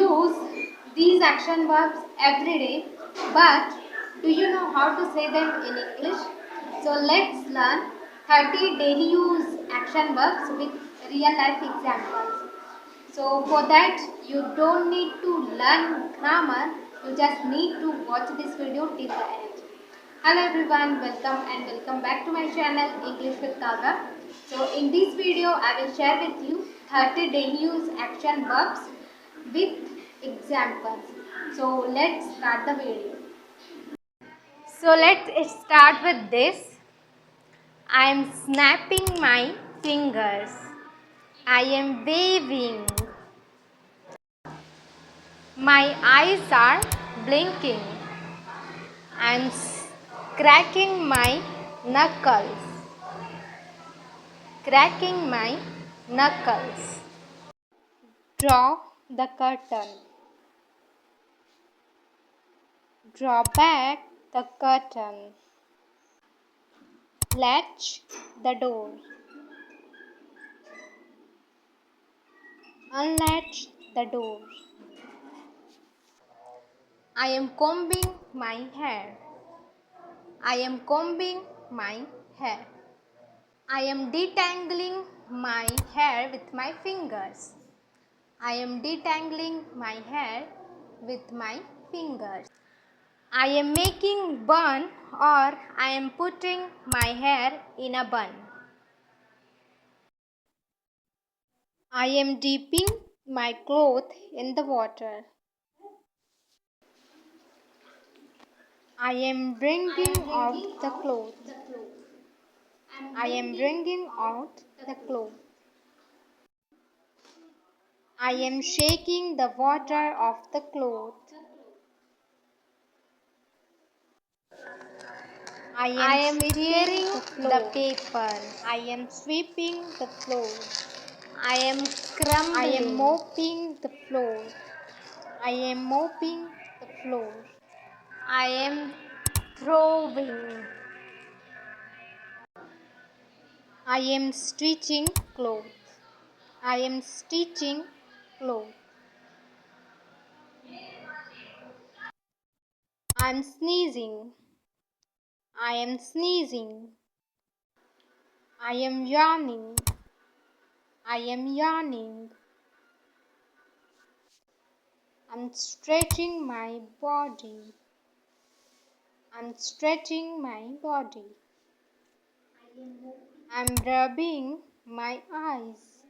use these action verbs every day, but do you know how to say them in English? So let's learn 30 daily use action verbs with real life examples. So for that you don't need to learn grammar, you just need to watch this video till the end. Hello everyone, welcome back to my channel English with Kaga. So in this video I will share with you 30 daily use action verbs with examples. So let's start the video. So let's start with this. I am snapping my fingers. I am waving. My eyes are blinking. I am cracking my knuckles. Cracking my knuckles. Draw the curtain. Draw back the curtain. Latch the door. Unlatch the door. I am combing my hair. I am combing my hair. I am detangling my hair with my fingers. I am detangling my hair with my fingers. I am making bun, or I am putting my hair in a bun. I am dipping my cloth in the water. I am bringing out the cloth. I am bringing out the cloth. I am shaking the water off the cloth. I am tearing the paper. I am sweeping the floor. I am crumbling. I am mopping the floor. I am mopping the floor. I am throwing. I am stitching clothes. I am stitching clothes. I am sneezing. I am sneezing. I am yawning. I am yawning. I'm stretching my body. I'm stretching my body. I'm rubbing my eyes.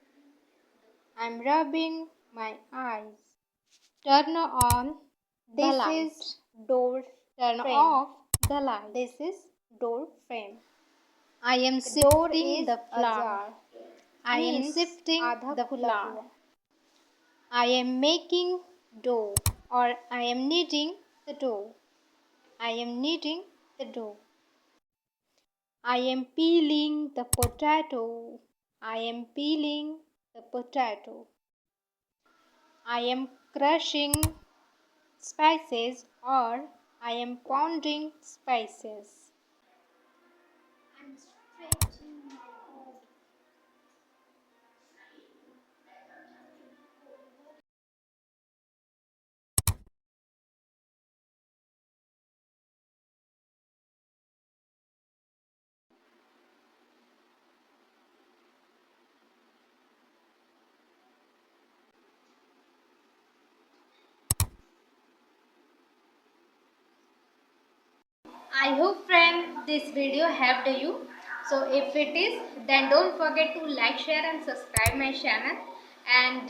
I'm rubbing my eyes. Turn on the light. This is door Turn frame. Off the light. This is door frame. I am sifting the flour. I am sifting the flour. I am making dough, or I am kneading the dough. I am kneading the dough. I am peeling the potato. I am peeling the potato. I am crushing spices, or I am pounding spices. I'm stretching my body. I hope friend this video helped you. So if it is, then don't forget to like, share and subscribe my channel. And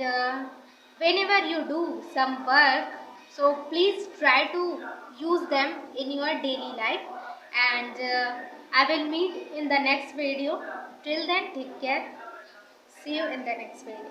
whenever you do some work, so please try to use them in your daily life. And I will meet in the next video. Till then, take care. See you in the next video.